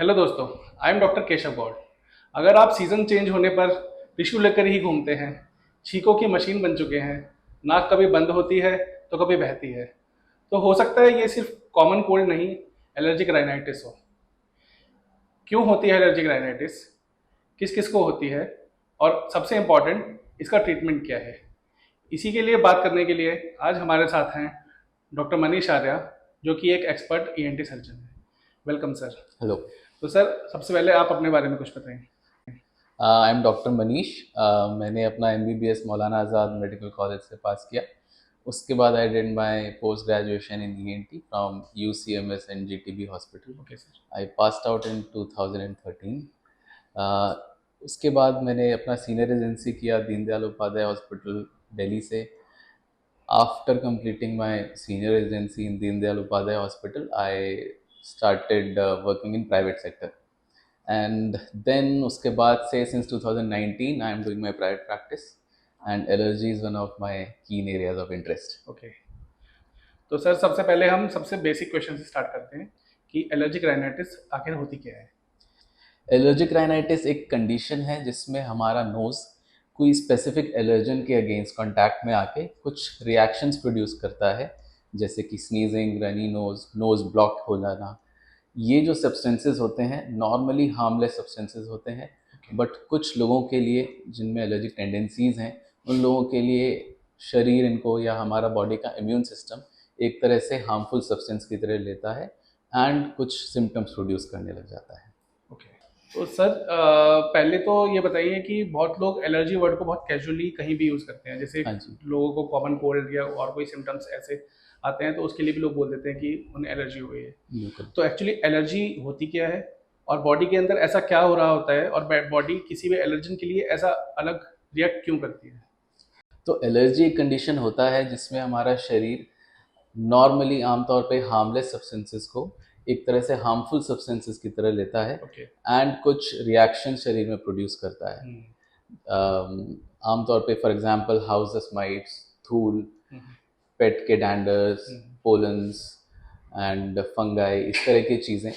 Hello दोस्तों, I am doctor Keshav Gaur. अगर आप सीज़न चेंज होने पर टिश्यू लेकर ही घूमते हैं, छींकों की मशीन बन चुके हैं, नाक कभी बंद होती है तो कभी बहती है, तो हो सकता है ये सिर्फ कॉमन कोल्ड नहीं, एलर्जिक राइनाइटिस हो। क्यों होती है एलर्जिक राइनाइटिस, किस किस को होती है, और सबसे इम्पॉर्टेंट इसका ट्रीटमेंट क्या है। इसी के लिए बात करने के लिए आज हमारे साथ हैं डॉक्टर मनीष आर्या, जो कि एक एक्सपर्ट ईएनटी सर्जन है। Welcome sir. हेलो। तो सर, सबसे पहले आप अपने बारे में कुछ बताएं। आई एम डॉक्टर मनीष। मैंने अपना एमबीबीएस मौलाना आज़ाद मेडिकल कॉलेज से पास किया। उसके बाद I did my post graduation in ENT from UCMS and GTB hospital. Okay sir. I passed out in 2013। uh, उसके बाद मैंने अपना सीनियर रेजिडेंसी किया दीनदयाल उपाध्याय हॉस्पिटल दिल्ली से। After completing my senior residency in Deendayal Upadhyay Hospital, I started working in private sector. And then उसके बाद से since 2019 I am doing my private practice, and allergy is one of my keen areas of interest. Okay. तो sir, सबसे पहले हम सबसे basic question से start करते हैं कि एलर्जिक राइनाइटिस आखिर होती क्या है। एलर्जिक राइनाइटिस एक कंडीशन है जिसमें हमारा नोज़ कोई स्पेसिफिक एलर्जन के अगेंस्ट कांटेक्ट में आके कुछ रिएक्शंस प्रोड्यूस करता है, जैसे कि sneezing, runny nose, nose block हो जाना। ये जो सब्सटेंसेस होते हैं नॉर्मली हार्मलेस सब्सटेंसेस होते हैं, बट कुछ लोगों के लिए जिनमें एलर्जिक टेंडेंसीज़ हैं उन लोगों के लिए शरीर इनको या हमारा बॉडी का इम्यून सिस्टम एक तरह से हार्मफुल सब्सटेंस की तरह लेता है एंड कुछ सिम्टम्स प्रोड्यूस करने लग जाता है। ओके। तो सर, पहले तो ये बताइए कि बहुत लोग एलर्जी वर्ड को बहुत कैजुअली कहीं भी यूज़ करते हैं, जैसे हाँ जी, लोगों को कॉमन कोल्ड या और कोई सिम्टम्स ऐसे आते हैं तो उसके लिए भी लोग बोल देते हैं कि उन्हें एलर्जी हुई है। बिल्कुल। तो एक्चुअली एलर्जी होती क्या है, और बॉडी के अंदर ऐसा क्या हो रहा होता है, और बॉडी किसी भी एलर्जन के लिए ऐसा अलग रिएक्ट क्यों करती है। तो एलर्जी एक कंडीशन होता है जिसमें हमारा शरीर नॉर्मली आमतौर पे हार्मलेस सब्सटेंसेस को एक तरह से हार्मफुल सब्सटेंसेस की तरह लेता है ओके। एंड कुछ रिएक्शन शरीर में प्रोड्यूस करता है। आमतौर पे फॉर एग्जांपल हाउस माइट्स, धूल, पेट के डैंडर्स, पोलन्स एंड फंगाई, इस तरह की चीज़ें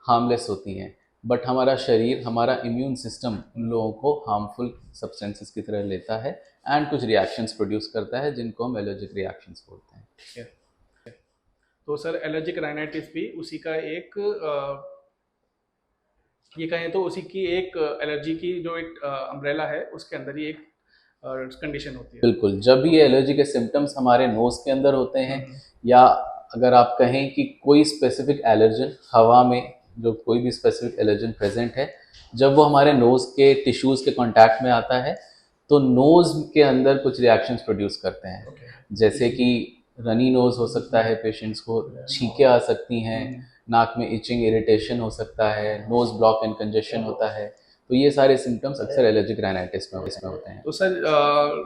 हार्मलेस होती हैं, बट हमारा शरीर, हमारा इम्यून सिस्टम उन लोगों को हार्मफुल सब्सटेंसेस की तरह लेता है एंड कुछ रिएक्शंस प्रोड्यूस करता है जिनको हम एलर्जिक रिएक्शंस बोलते हैं। ठीक है। तो सर, एलर्जिक राइनाइटिस भी उसी का एक ये कहें तो उसी की एक एलर्जी की जो एक अम्ब्रेला है, उसके अंदर ही एक कंडीशन होती है। बिल्कुल, जब भी ये एलर्जी के सिम्टम्स हमारे नोज़ के अंदर होते हैं, हम्म। या अगर आप कहें कि कोई स्पेसिफिक एलर्जन हवा में, जो कोई भी स्पेसिफिक एलर्जन प्रेजेंट है, जब वो हमारे नोज़ के टिश्यूज़ के कांटेक्ट में आता है तो नोज़ के अंदर कुछ रिएक्शंस प्रोड्यूस करते हैं। ओके। जैसे कि रनी नोज़ हो सकता है, पेशेंट्स को छींकें आ सकती हैं, नाक में इचिंग, इरिटेशन हो सकता है, नोज़ ब्लॉक एंड कंजेशन होता है। तो ये सारे सिम्टम्स अक्सर एलर्जिक राइनाइटिस में इसमें होते हैं। तो सर,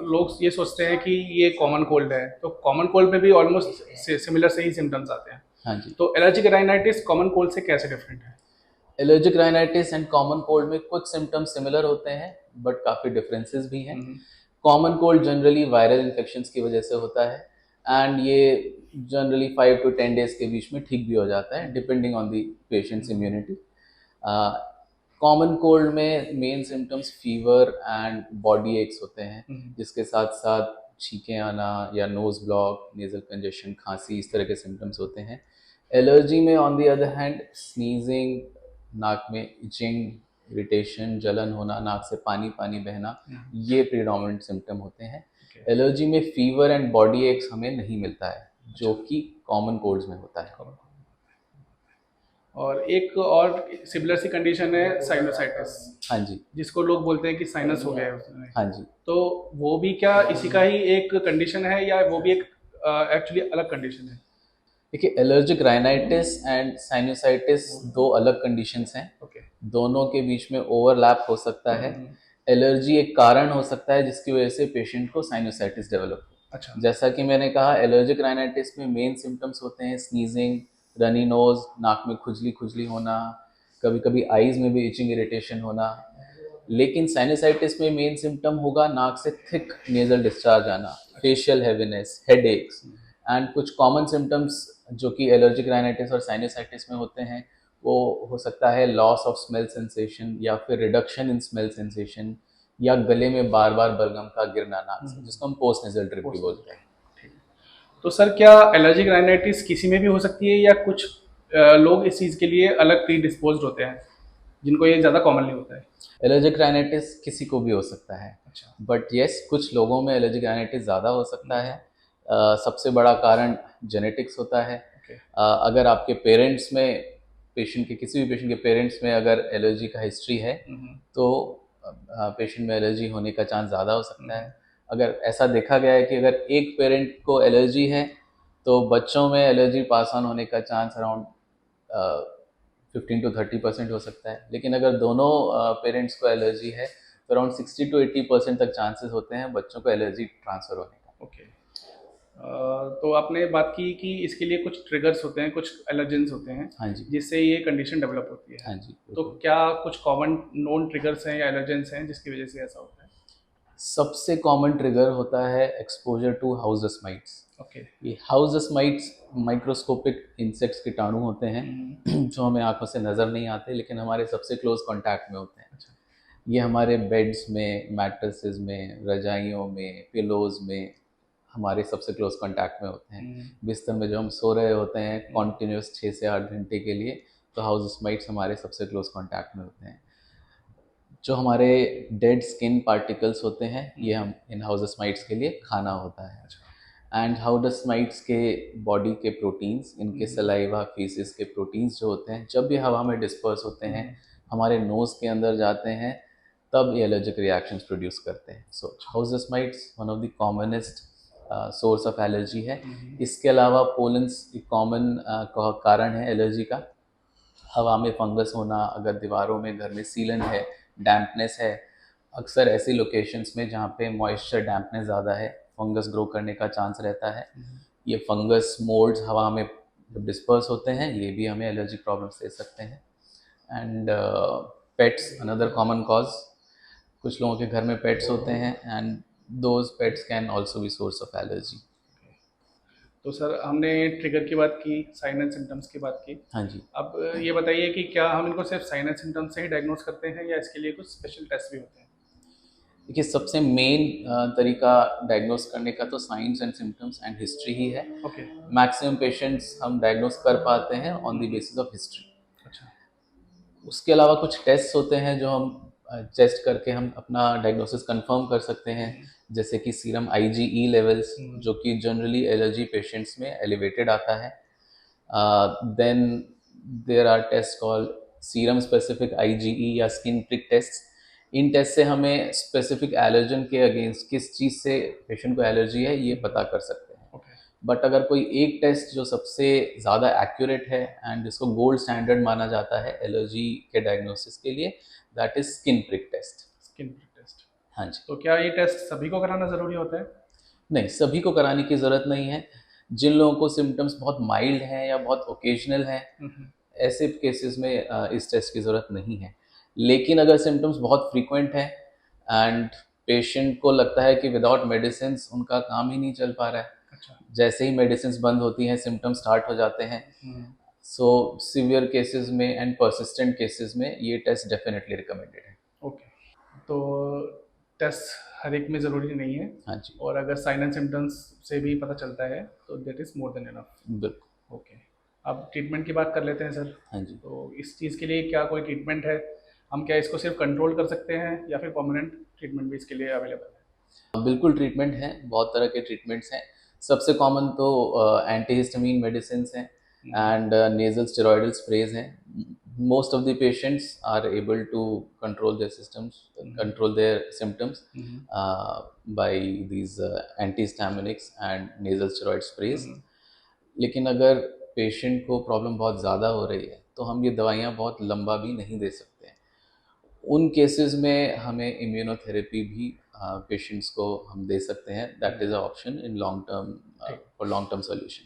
लोग ये सोचते हैं कि ये कॉमन कोल्ड है, तो कॉमन कोल्ड में भी ऑलमोस्ट सिमिलर से ही सिम्टम्स आते हैं। हाँ जी। तो एलर्जिक राइनाइटिस कॉमन कोल्ड से कैसे डिफरेंट है। Allergic rhinitis and common cold में कुछ सिम्टम्स सिमिलर होते हैं बट काफ़ी डिफरेंसेस भी हैं। Common cold generally viral infections की वजह से होता है एंड ये जनरली 5 to 10 डेज के बीच में ठीक भी हो जाता है depending on the patient's immunity. Common cold में main symptoms fever and body aches होते हैं, जिसके साथ साथ छींकें आना या नोज ब्लॉक, नेजल कंजेशन, खांसी, इस तरह के सिम्टम्स होते हैं। एलर्जी में on the other hand sneezing, नाक में इचिंग, इरिटेशन, जलन होना, नाक से पानी पानी बहना, ये प्रीडोमिनेंट सिम्टम होते हैं। एलर्जी में फीवर एंड बॉडी एक्स हमें नहीं मिलता है, जो कि कॉमन कोल्ड्स में होता है। और एक और सिमिलर सी कंडीशन है साइनोसाइटिस, हाँ जी। जिसको लोग बोलते हैं कि साइनस हो गया है उसमें। हाँ जी। तो वो भी क्या इसी का ही एक कंडीशन है, या वो भी एक एक्चुअली अलग कंडीशन है। देखिए, एलर्जिक राइनाइटिस एंड साइनोसाइटिस दो अलग कंडीशंस हैं। ओके। दोनों के बीच में ओवरलैप हो सकता है। एलर्जी एक कारण हो सकता है जिसकी वजह से पेशेंट को साइनोसाइटिस डेवलप हो। अच्छा। जैसा कि मैंने कहा, एलर्जिक राइनाइटिस में मेन सिम्टम्स होते हैं स्नीजिंग, रनी नोज, नाक में खुजली खुजली होना, कभी कभी आईज में भी इचिंग, इरिटेशन होना। लेकिन साइनोसाइटिस में मेन सिम्टम होगा नाक से थिक नेजल डिस्चार्ज आना, फेशियल हैवीनेस, हेडेक्स एंड कुछ कॉमन सिम्टम्स जो कि एलर्जिक राइनाइटिस और साइनोसाइटिस में होते हैं वो हो सकता है लॉस ऑफ स्मेल सेंसेशन या फिर रिडक्शन इन स्मेल सेंसेशन या गले में बार बार बलगम का गिरना नाक से, जिसको हम पोस्ट नेजल ड्रिप भी बोलते हैं। ठीक है। तो सर क्या एलर्जिक राइनाइटिस किसी में भी हो सकती है या कुछ लोग इस चीज़ के लिए अलग प्री डिस्पोज्ड होते हैं जिनको ये ज़्यादा कॉमनली होता है? एलर्जिक राइनाइटिस किसी को भी हो सकता है, अच्छा। बट यस कुछ लोगों में एलर्जिक राइनाइटिस ज़्यादा हो सकता है। सबसे बड़ा कारण जेनेटिक्स होता है। ओके। अगर आपके पेरेंट्स में, पेशेंट के किसी भी पेशेंट के पेरेंट्स में अगर एलर्जी का हिस्ट्री है तो पेशेंट में एलर्जी होने का चांस ज़्यादा हो सकता है। अगर ऐसा देखा गया है कि अगर एक पेरेंट को एलर्जी है तो बच्चों में एलर्जी पास ऑन होने का चांस अराउंड 15 to 30% हो सकता है, लेकिन अगर दोनों पेरेंट्स को एलर्जी है तो अराउंड 60 to 80% तक चांसेस होते हैं बच्चों को एलर्जी ट्रांसफ़र होने का। ओके। तो आपने बात की कि इसके लिए कुछ ट्रिगर्स होते हैं, कुछ एलर्जेंस होते हैं हाँ जी। जिससे ये कंडीशन डेवलप होती है। हाँ जी। तो क्या कुछ कॉमन नोन ट्रिगर्स हैं या एलर्जेंस हैं जिसकी वजह से ऐसा होता है? सबसे कॉमन ट्रिगर होता है exposure to house dust mites. Okay. ये house dust mites microscopic insects कीटाणु होते हैं जो हमें आंखों से नज़र नहीं आते लेकिन हमारे सबसे क्लोज कांटेक्ट में होते हैं। अच्छा। ये हमारे बेड्स में, मैट्रेसेस में, रजाइयों में, पिलोज में हमारे सबसे क्लोज कांटेक्ट में होते हैं। बिस्तर में जो हम सो रहे होते हैं कॉन्टिन्यूस 6 से 8 घंटे के लिए, तो हाउस डस्ट माइट्स हमारे सबसे क्लोज कांटेक्ट में होते हैं। जो हमारे डेड स्किन पार्टिकल्स होते हैं ये हम इन हाउस डस्ट माइट्स के लिए खाना होता है। एंड हाउस डस्ट माइट्स के बॉडी के प्रोटीन्स, इनके सलाइवा फीसिस के प्रोटीन्स जो होते हैं जब भी हवा में डिस्पर्स होते हैं हमारे नोज़ के अंदर जाते हैं तब ये एलर्जिक रिएक्शंस प्रोड्यूस करते हैं। So house dust mites one of the commonest source of allergy है। इसके अलावा पोलेंस एक कॉमन कारण है एलर्जी का। हवा में फंगस होना, अगर दीवारों में घर में सीलन है, डैम्पनेस है, अक्सर ऐसी लोकेशंस में जहाँ पे मॉइस्चर डैम्पनेस ज़्यादा है फंगस ग्रो करने का चांस रहता है। ये फंगस मोल्ड्स हवा में जब डिस्पर्स होते हैं ये भी हमें एलर्जिक प्रॉब्लम्स दे सकते हैं। And pets another common cause. कुछ लोगों के घर में पेट्स होते हैं and those pets can also be source of allergy. तो सर हमने ट्रिगर की बात की, साइन एंड सिम्टम्स की बात की। हाँ जी। अब ये बताइए कि क्या हम इनको सिर्फ साइन एंड सिम्टम्स से ही डायग्नोस करते हैं या इसके लिए कुछ स्पेशल टेस्ट भी होते हैं? देखिए सबसे मेन तरीका डायग्नोस करने का तो signs and symptoms and history ही है। ओके। मैक्सिमम पेशेंट्स हम डायग्नोस कर पाते हैं on the basis of history. अच्छा। उसके अलावा कुछ टेस्ट होते हैं जो हम टेस्ट करके हम अपना डायग्नोसिस कंफर्म कर सकते हैं, जैसे कि सीरम IgE लेवल्स जो कि जनरली एलर्जी पेशेंट्स में एलिवेटेड आता है। Then there are test called serum specific IgE या स्किन प्रिक टेस्ट। इन टेस्ट से हमें स्पेसिफिक एलर्जन के अगेंस्ट किस चीज़ से पेशेंट को एलर्जी है ये पता कर सकते हैं। बट अगर कोई एक टेस्ट जो सबसे ज़्यादा एक्यूरेट है एंड जिसको गोल्ड स्टैंडर्ड माना जाता है एलर्जी के डायग्नोसिस के लिए, that is skin prick test. Skin prick test. हाँ जी। तो क्या ये टेस्ट सभी को कराना ज़रूरी होता है? नहीं, सभी को कराने की ज़रूरत नहीं है। जिन लोगों को सिम्टम्स बहुत माइल्ड हैं या बहुत ओकेजनल हैं ऐसे केसेस में इस टेस्ट की ज़रूरत नहीं है। लेकिन अगर सिम्टम्स बहुत फ्रीक्वेंट हैं एंड पेशेंट को लगता है कि विदाउट मेडिसिन उनका काम ही नहीं चल पा रहा है, जैसे ही मेडिसिन बंद होती हैं सिम्टम्स स्टार्ट हो जाते हैं, सो सिवियर केसेस में एंड परसिस्टेंट केसेस में ये टेस्ट डेफिनेटली रिकमेंडेड है। ओके। तो टेस्ट हर एक में ज़रूरी नहीं है। हाँ जी। और अगर साइन एंड सिम्टम्स से भी पता चलता है तो that is more than enough. बिल्कुल। ओके। अब ट्रीटमेंट की बात कर लेते हैं सर। हाँ जी। तो इस चीज़ के लिए क्या कोई ट्रीटमेंट है? हम क्या इसको सिर्फ कंट्रोल कर सकते हैं या फिर परमानेंट ट्रीटमेंट भी इसके लिए अवेलेबल है? बिल्कुल ट्रीटमेंट है, बहुत तरह के ट्रीटमेंट्स हैं। सबसे कॉमन तो एंटीहिस्टामिन मेडिसिन हैं एंड नेजल स्टेरॉयडल स्प्रेज हैं। Most of the patients are able to control their symptoms by these antihistaminics and nasal steroid sprays. लेकिन अगर पेशेंट को प्रॉब्लम बहुत ज़्यादा हो रही है तो हम ये दवाइयाँ बहुत लंबा भी नहीं दे सकते हैं। उन केसेस में हमें इम्यूनोथेरेपी भी पेशेंट्स को हम दे सकते हैं। That is a option in long term for long term solution.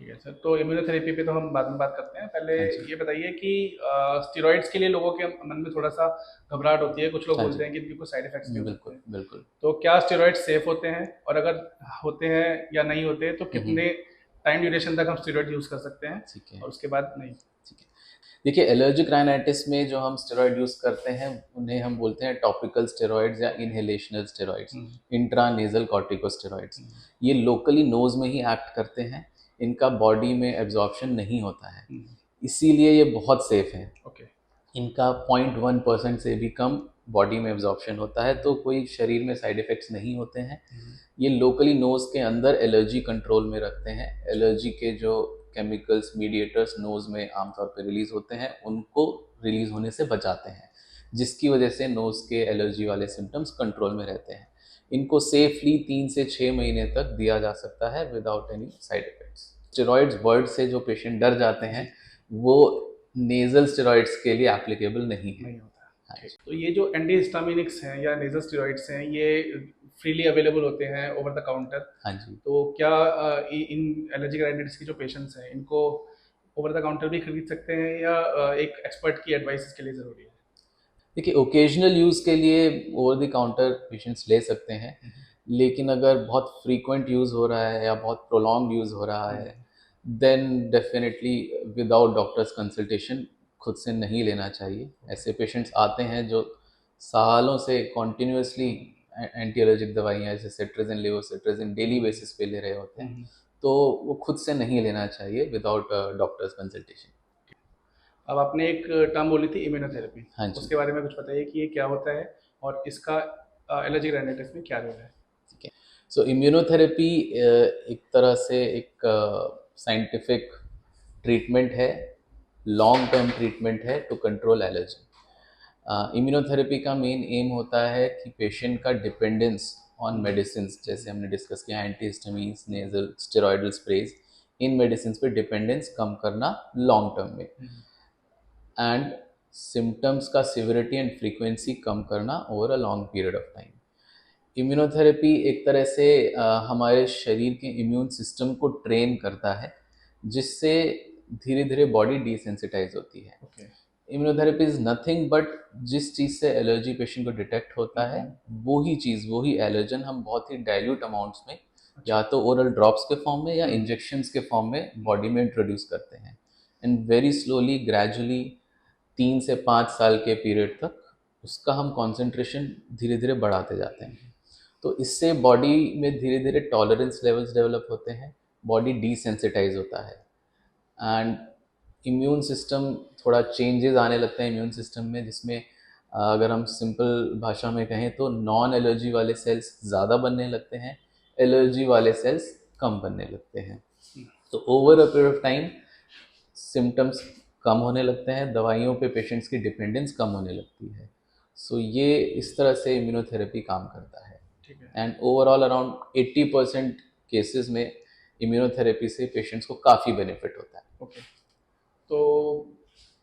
ठीक है सर। तो इम्यूनोथेरेपी पे तो हम बाद में बात करते हैं। पहले ये बताइए कि स्टेरॉइड्स के लिए लोगों के मन में थोड़ा सा घबराहट होती है, कुछ लोग बोलते हैं कि इनके कुछ साइड इफेक्ट्स भी होते हैं। बिल्कुल। तो क्या स्टेरॉइड्स सेफ होते हैं, और अगर होते हैं या नहीं होते तो कितने टाइम ड्यूरेशन तक हम स्टेरॉइड यूज़ कर सकते हैं? ठीक है। और उसके बाद नहीं? ठीक है। देखिए एलर्जिक राइनाइटिस में जो हम स्टेरॉइड यूज़ करते हैं उन्हें हम बोलते हैं टॉपिकल स्टेरॉइड्स या इनहेलेशनल स्टेरॉइड्स, इंट्रानेजल कॉर्टिकोस्टेरॉइड्स। ये लोकली नोज में ही एक्ट करते हैं, इनका बॉडी में एब्जॉर्प्शन नहीं होता है, इसीलिए ये बहुत सेफ हैं। ओके। इनका 0.1% से भी कम बॉडी में एब्जॉर्प्शन होता है, तो कोई शरीर में साइड इफ़ेक्ट्स नहीं होते हैं। ये लोकली नोज़ के अंदर एलर्जी कंट्रोल में रखते हैं। एलर्जी के जो केमिकल्स मीडिएटर्स नोज़ में आमतौर पर रिलीज़ होते हैं उनको रिलीज़ होने से बचाते हैं, जिसकी वजह से नोज़ के एलर्जी वाले सिम्टम्स कंट्रोल में रहते हैं। इनको सेफली 3 से 6 महीने तक दिया जा सकता है without any side effects. Steroids word से जो पेशेंट डर जाते हैं वो नेज़ल स्टेरॉइड्स के लिए एप्लीकेबल नहीं है। नहीं होता। ठीक। तो ये जो एंटीहिस्टामिनिक्स हैं या नेजल स्टेरॉइड्स हैं, ये फ्रीली अवेलेबल होते हैं ओवर द काउंटर। हाँ जी। तो क्या इन एलर्जिक राइनाइटिस की जो पेशेंट्स हैं, इनको ओवर द काउंटर भी खरीद सकते हैं या एक एक्सपर्ट की एडवाइस इसके लिए ज़रूरी है? देखिए ओकेजनल यूज़ के लिए ओवर द काउंटर पेशेंट्स ले सकते हैं, लेकिन अगर बहुत फ्रीक्वेंट यूज़ हो रहा है या बहुत प्रोलॉन्ग यूज़ हो रहा है then definitely without doctor's consultation खुद से नहीं लेना चाहिए। ऐसे पेशेंट्स आते हैं जो सालों से कॉन्टिन्यूसली एंटी एलर्जिक दवाइयाँ जैसे सेट्रिजिन, लेवोसेट्रिजिन डेली बेसिस पे ले रहे होते हैं, तो वो खुद से नहीं लेना चाहिए विदाउट डॉक्टर्स कंसल्टेशन। अब आपने एक टर्म बोली थी इम्यूनोथेरेपी, हाँ जी। उसके बारे में कुछ बताइए कि ये क्या होता है और इसका एलर्जिक राइनाइटिस में क्या रोल है? सो इम्यूनोथेरेपी एक तरह से एक साइंटिफिक ट्रीटमेंट है, लॉन्ग टर्म ट्रीटमेंट है टू कंट्रोल एलर्जी। इम्यूनोथेरेपी का मेन एम होता है कि पेशेंट का डिपेंडेंस ऑन मेडिसिन, जैसे हमने डिस्कस किया एंटीहिस्टामिन्स, नेजल स्टेरॉयडल स्प्रेज, इन मेडिसिन पे डिपेंडेंस कम करना लॉन्ग टर्म में, एंड सिम्टम्स का सिविरिटी एंड फ्रीक्वेंसी कम करना over a long period of time. Immunotherapy एक तरह से हमारे शरीर के इम्यून सिस्टम को ट्रेन करता है, जिससे धीरे धीरे बॉडी डिसेंसिटाइज होती है। इम्यूनोथेरेपी इज़ नथिंग बट जिस चीज़ से एलर्जी पेशेंट को डिटेक्ट होता है वही चीज़, वही एलर्जन हम बहुत ही डाइल्यूट अमाउंट्स में या तो ओरल ड्रॉप्स के फॉर्म में या इंजेक्शंस के फॉर्म में बॉडी में इंट्रोड्यूस करते हैं, एंड वेरी स्लोली ग्रेजुअली 3 से 5 साल के पीरियड तक उसका हम कॉन्सेंट्रेशन धीरे धीरे बढ़ाते जाते हैं। तो इससे बॉडी में धीरे धीरे टॉलरेंस लेवल्स डेवलप होते हैं, बॉडी डिसेंसिटाइज होता है, एंड इम्यून सिस्टम थोड़ा चेंजेस आने लगते हैं इम्यून सिस्टम में, जिसमें अगर हम सिंपल भाषा में कहें तो नॉन एलर्जी वाले सेल्स ज़्यादा बनने लगते हैं, एलर्जी वाले सेल्स कम बनने लगते हैं। तो over a period of time symptoms कम होने लगते हैं, दवाइयों पे पेशेंट्स की डिपेंडेंस कम होने लगती है। सो ये इस तरह से इम्यूनोथेरेपी काम करता है। एंड ओवरऑल अराउंड 80% केसेस में इम्यूनोथेरेपी से पेशेंट्स को काफ़ी बेनिफिट होता है। ओके। तो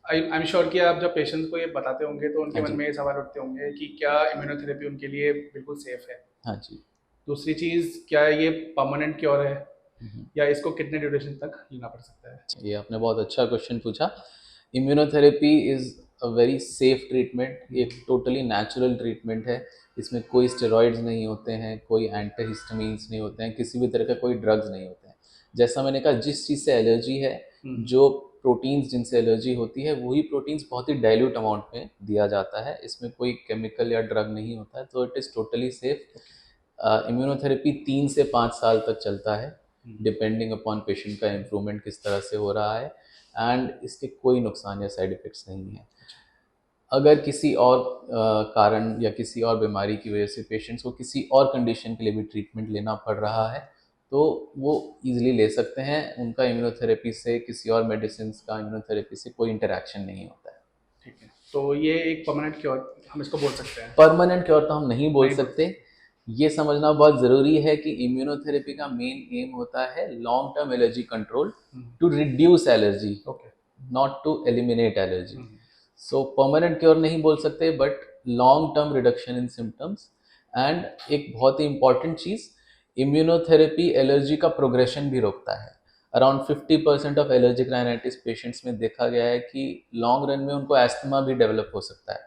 आई एम श्योर कि आप जब पेशेंट्स को ये बताते होंगे तो उनके हाँ मन जी। में ये सवाल उठते होंगे कि क्या इम्यूनोथेरेपी उनके लिए बिल्कुल सेफ है? हाँ जी। दूसरी चीज़, क्या ये परमानेंट क्योर है या इसको कितने ड्यूरेशन तक लेना पड़ सकता है? ये आपने बहुत अच्छा क्वेश्चन पूछा। Immunotherapy is a very safe treatment, ये टोटली नेचुरल ट्रीटमेंट है। इसमें कोई स्टेरॉइड्स नहीं होते हैं, कोई एंटीहिस्टामिन्स नहीं होते हैं, किसी भी तरह का कोई ड्रग्स नहीं होते हैं। जैसा मैंने कहा जिस चीज़ से एलर्जी है, जो प्रोटीन्स जिनसे एलर्जी होती है वही प्रोटीन्स बहुत ही डाइल्यूट अमाउंट में दिया जाता है, इसमें कोई केमिकल या ड्रग नहीं होता है, तो it is totally safe. Immunotherapy 3 से 5 साल तक चलता है, डिपेंडिंग अपॉन पेशेंट का इम्प्रूवमेंट किस तरह से हो रहा है, एंड इसके कोई नुकसान या साइड इफ़ेक्ट्स नहीं हैं। अगर किसी और कारण या किसी और बीमारी की वजह से पेशेंट्स को किसी और कंडीशन के लिए भी ट्रीटमेंट लेना पड़ रहा है तो वो ईजिली ले सकते हैं, उनका इम्यूनोथेरेपी से किसी और मेडिसिन का इम्यूनोथेरेपी से कोई इंटरेक्शन नहीं होता है। ठीक है, तो ये एक परमानेंट क्योर हम इसको बोल सकते हैं? परमानेंट क्योर तो हम नहीं बोल सकते। ये समझना बहुत ज़रूरी है कि इम्यूनोथेरेपी का मेन एम होता है long term allergy control, to reduce allergy, not to eliminate allergy. So permanent cure नहीं बोल सकते but long term reduction in symptoms. And एक बहुत ही इंपॉर्टेंट चीज़, इम्यूनोथेरेपी एलर्जी का प्रोग्रेशन भी रोकता है। Around 50% of allergic rhinitis patients में देखा गया है कि लॉन्ग रन में उनको एस्थमा भी डेवलप हो सकता है।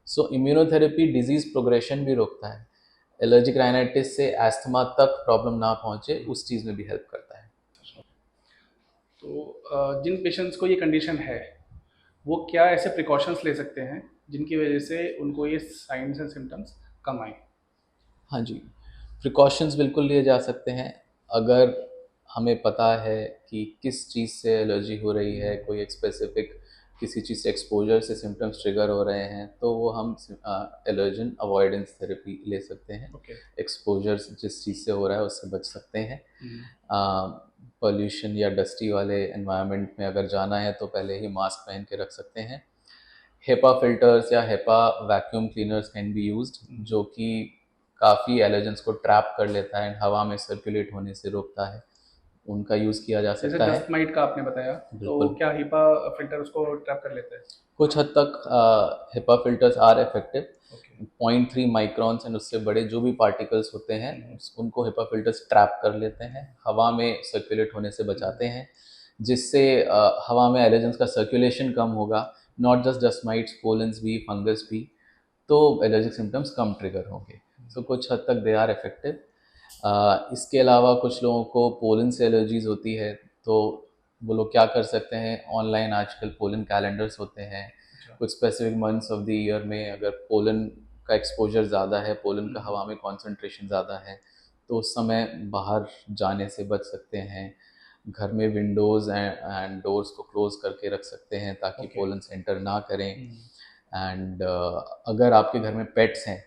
सो इम्यूनोथेरेपी डिजीज़ प्रोग्रेशन भी रोकता है, एलर्जिक राइनाइटिस से एस्थमा तक प्रॉब्लम ना पहुंचे उस चीज़ में भी हेल्प करता है। तो जिन पेशेंट्स को ये कंडीशन है वो क्या ऐसे प्रिकॉशंस ले सकते हैं जिनकी वजह से उनको ये साइंस एंड सिम्टम्स कम आए? हाँ जी, प्रिकॉशंस बिल्कुल लिए जा सकते हैं। अगर हमें पता है कि किस चीज़ से एलर्जी हो रही है, कोई एक स्पेसिफिक किसी चीज़ से एक्सपोजर से सिम्टम्स ट्रिगर हो रहे हैं, तो वो हम एलर्जन अवॉइडेंस थेरेपी ले सकते हैं। ओके। एक्सपोजर जिस चीज़ से हो रहा है उससे बच सकते हैं। पोल्यूशन या डस्टी वाले एनवायरनमेंट में अगर जाना है तो पहले ही मास्क पहन के रख सकते हैं। हेपा फिल्टर्स या HEPA vacuum cleaners can be used, जो कि काफ़ी एलर्जेंस को ट्रैप कर लेता है, हवा में सर्कुलेट होने से रोकता है। उनका यूज़ किया जा जैसे सकता है। डस्ट माइट का आपने बताया, तो बिल्कुल। क्या हीपा फिल्टर उसको ट्रैप कर लेता है? कुछ हद तक HEPA filters are effective. Okay. 0.3 microns and उससे बड़े जो भी पार्टिकल्स होते हैं उनको हेपा फिल्टर्स ट्रैप कर लेते हैं, हवा में सर्कुलेट होने से बचाते हैं, जिससे हवा में एलर्जेंस का सर्कुलेशन कम होगा। Not just dust mites, pollens भी, फंगस भी, तो एलर्जिक सिम्टम्स कम ट्रिगर होंगे। सो कुछ हद तक दे आर इफेक्टिव। इसके अलावा कुछ लोगों को पोलन से एलर्जीज होती है, तो वो लोग क्या कर सकते हैं, ऑनलाइन आजकल पोलन कैलेंडर्स होते हैं। कुछ specific months of the year में अगर पोलन का एक्सपोजर ज़्यादा है, पोलन का हवा में कॉन्सेंट्रेशन ज़्यादा है, तो उस समय बाहर जाने से बच सकते हैं। घर में विंडोज़ एंड डोर्स को क्लोज करके रख सकते हैं ताकि Okay. पोलन एंटर ना करें। एंड अगर आपके घर में पेट्स हैं,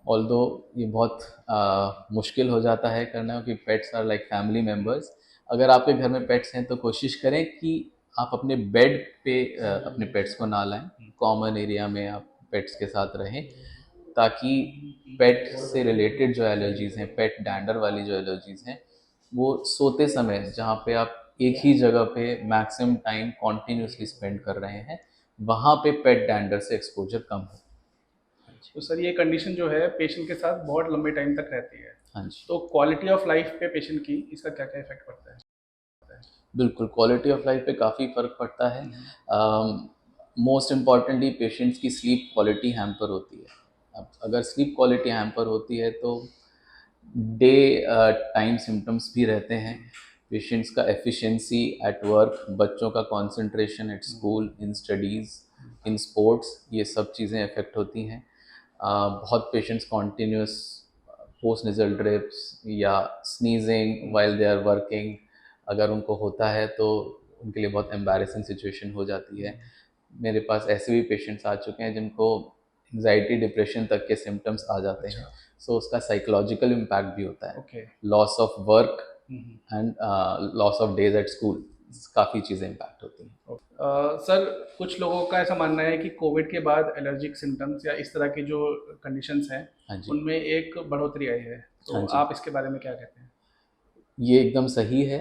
ऑल्दो ये बहुत मुश्किल हो जाता है करना, क्योंकि pets are like family members. अगर आपके घर में पेट्स हैं तो कोशिश करें कि आप अपने बेड पे अपने पेट्स को ना लाएं। कॉमन एरिया में आप पेट्स के साथ रहें, ताकि पेट से रिलेटेड जो एलर्जीज़ हैं, पेट डैंडर वाली जो एलर्जीज़ हैं, वो सोते समय जहाँ पे आप एक ही जगह पे मैक्सिमम टाइम कॉन्टीन्यूसली स्पेंड कर रहे हैं, वहाँ पे पेट डैंडर से एक्सपोजर कम हो। तो सर ये कंडीशन जो है पेशेंट के साथ बहुत लंबे टाइम तक रहती है, हाँ जी, तो क्वालिटी ऑफ लाइफ पे पेशेंट की इसका क्या क्या इफेक्ट पड़ता है? बिल्कुल क्वालिटी ऑफ लाइफ पे काफ़ी फ़र्क पड़ता है। मोस्ट इम्पॉर्टेंटली पेशेंट्स की स्लीप क्वालिटी हैम्पर होती है। अब अगर स्लीप क्वालिटी हैम्पर होती है तो डे टाइम सिम्टम्स भी रहते हैं। पेशेंट्स का एफिशिएंसी एट वर्क, बच्चों का concentration at school, in studies, in sports, ये सब चीज़ें अफेक्ट होती हैं। बहुत patients continuous post nasal drips या sneezing while they are working अगर उनको होता है तो उनके लिए बहुत एम्बैरेसिंग सिचुएशन हो जाती है। मेरे पास ऐसे भी पेशेंट्स आ चुके हैं जिनको एंजाइटी डिप्रेशन तक के सिम्टम्स आ जाते हैं। सो उसका साइकोलॉजिकल इम्पैक्ट भी होता है। Okay. Loss of work and loss of days at school, काफ़ी चीज़ें इम्पैक्ट होती हैं। सर कुछ लोगों का ऐसा मानना है कि कोविड के बाद एलर्जिक सिम्टम्स या इस तरह की जो कंडीशंस हैं हाँ जी, उनमें एक बढ़ोतरी आई है, हाँ तो जी, आप इसके बारे में क्या कहते हैं? ये एकदम सही है।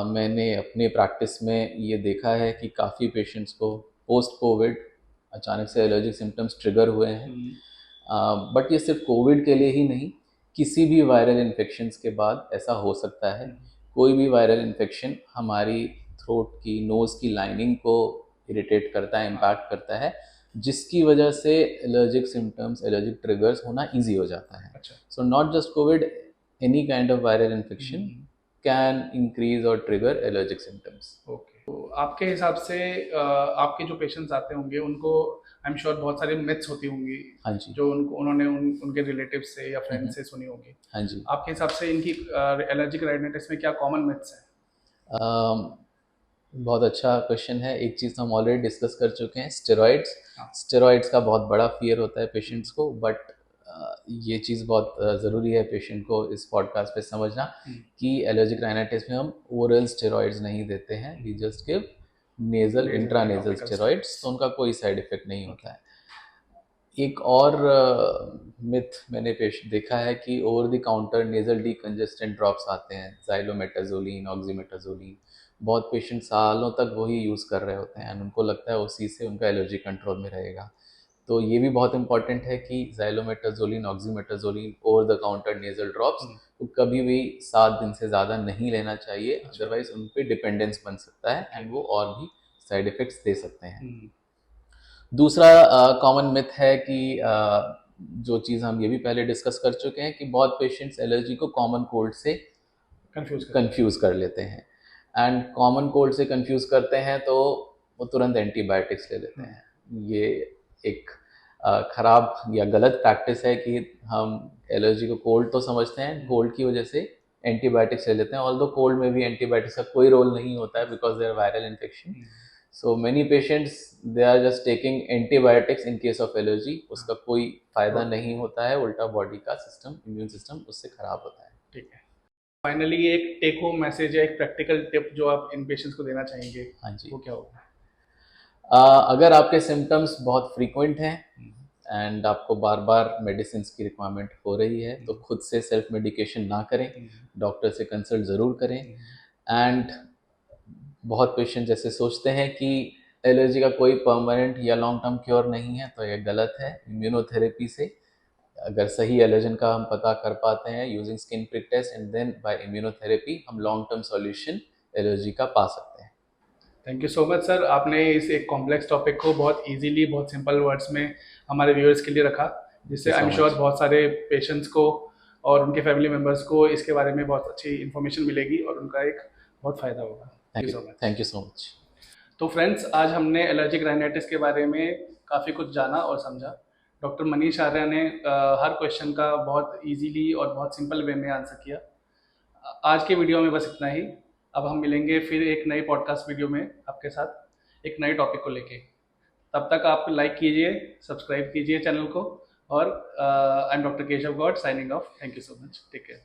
मैंने अपने प्रैक्टिस में ये देखा है कि काफ़ी पेशेंट्स को पोस्ट कोविड अचानक से एलर्जिक सिम्टम्स ट्रिगर हुए हैं। बट ये सिर्फ कोविड के लिए ही नहीं, किसी भी वायरल इन्फेक्शंस के बाद ऐसा हो सकता है। कोई भी वायरल इन्फेक्शन हमारी थ्रोट की, नोज़ की लाइनिंग को इरिटेट करता है, इम्पैक्ट करता है, जिसकी वजह से एलर्जिक सिम्टम्स, एलर्जिक ट्रिगर्स होना ईजी हो जाता है। अच्छा। So not just Covid, any kind of viral infection can increase और ट्रिगर एलर्जिक सिम्टम्स। ओके, तो आपके हिसाब से आपके जो पेशेंट्स आते होंगे उनको आई एम श्योर बहुत सारी मिथ्स होती होंगी हाँ जी, जो उन्होंने उनके रिलेटिव से या फ्रेंड से सुनी होगी। हाँ जी। आपके हिसाब से इनकी एलर्जिक राइनाइटिस में क्या कॉमन मिथ्स हैं? बहुत अच्छा क्वेश्चन है। एक चीज़ हम ऑलरेडी डिस्कस कर चुके हैं, स्टेरॉइड्स। हाँ। स्टेरॉइड्स का बहुत बड़ा फियर होता है पेशेंट्स को, बट ये चीज़ बहुत ज़रूरी है पेशेंट को इस पॉडकास्ट पे समझना कि एलर्जिक राइनाइटिस में हम ओरल स्टेरॉइड्स नहीं देते हैं, we just give nasal, intranasal steroids, तो उनका कोई साइड इफेक्ट नहीं होता है। एक और मिथ मैंने देखा है कि over the counter nasal decongestant drops आते हैं, ज़ाइलोमेटाजोलिन, ऑक्सीमेटाजोलिन। बहुत पेशेंट सालों तक वही यूज़ कर रहे होते हैं एंड उनको लगता है उसी से उनका एलर्जी कंट्रोल में रहेगा। तो ये भी बहुत इंपॉर्टेंट है कि xylometazoline, oxymetazoline, over the counter nasal drops तो कभी भी 7 दिन से ज़्यादा नहीं लेना चाहिए, अदरवाइज उन पर डिपेंडेंस बन सकता है एंड वो और भी साइड इफ़ेक्ट्स दे सकते हैं। दूसरा कॉमन मिथ है कि जो चीज़ हम ये भी पहले डिस्कस कर चुके हैं कि बहुत पेशेंट्स एलर्जी को कॉमन कोल्ड से कंफ्यूज कर लेते हैं। एंड कॉमन कोल्ड से कंफ्यूज करते हैं तो वो तुरंत एंटीबायोटिक्स ले लेते हैं। ये एक खराब या गलत प्रैक्टिस है कि हम एलर्जी को कोल्ड तो समझते हैं, कोल्ड की वजह से एंटीबायोटिक्स ले लेते हैं, ऑल्दो कोल्ड में भी एंटीबायोटिक्स का कोई रोल नहीं होता है because they are viral infection. So many patients they are just taking antibiotics in case of allergy, उसका कोई फायदा नहीं होता है, उल्टा बॉडी का सिस्टम, इम्यून सिस्टम उससे खराब होता है। ठीक है। फाइनली एक टेक होम मैसेज या एक प्रैक्टिकल टिप जो आप इन पेशेंट्स को देना चाहेंगे, हाँ जी, वो क्या होगा? अगर आपके सिम्टम्स बहुत फ्रीक्वेंट हैं एंड आपको बार बार मेडिसिन की रिक्वायरमेंट हो रही है तो खुद से सेल्फ मेडिकेशन ना करें, डॉक्टर से कंसल्ट ज़रूर करें। एंड बहुत पेशेंट जैसे सोचते हैं कि एलर्जी का कोई परमानेंट या लॉन्ग टर्म क्योर नहीं है, तो ये गलत है। इम्यूनोथेरेपी से अगर सही एलर्जन का हम पता कर पाते हैं using skin prick test and then by immunotherapy, हम लॉन्ग टर्म सॉल्यूशन एलर्जी का पा सकते हैं। Thank you so much sir, आपने इस एक कॉम्प्लेक्स टॉपिक को बहुत इजीली, बहुत सिंपल वर्ड्स में हमारे व्यूअर्स के लिए रखा, जिससे आई एम श्योर बहुत सारे पेशेंट्स को और उनके फैमिली मेम्बर्स को इसके बारे में बहुत अच्छी इन्फॉर्मेशन मिलेगी और उनका एक बहुत फ़ायदा होगा। Thank you so much. Thank you so much. तो फ्रेंड्स, आज हमने एलर्जिक राइनाइटिस के बारे में काफ़ी कुछ जाना और समझा। डॉक्टर मनीष आर्या ने हर क्वेश्चन का बहुत इजीली और बहुत सिंपल वे में आंसर किया। आज के वीडियो में बस इतना ही। अब हम मिलेंगे फिर एक नए पॉडकास्ट वीडियो में आपके साथ एक नए टॉपिक को लेके। तब तक आप लाइक कीजिए, सब्सक्राइब कीजिए चैनल को, और I am doctor Keshav Gaur signing off. Thank you so much, take care.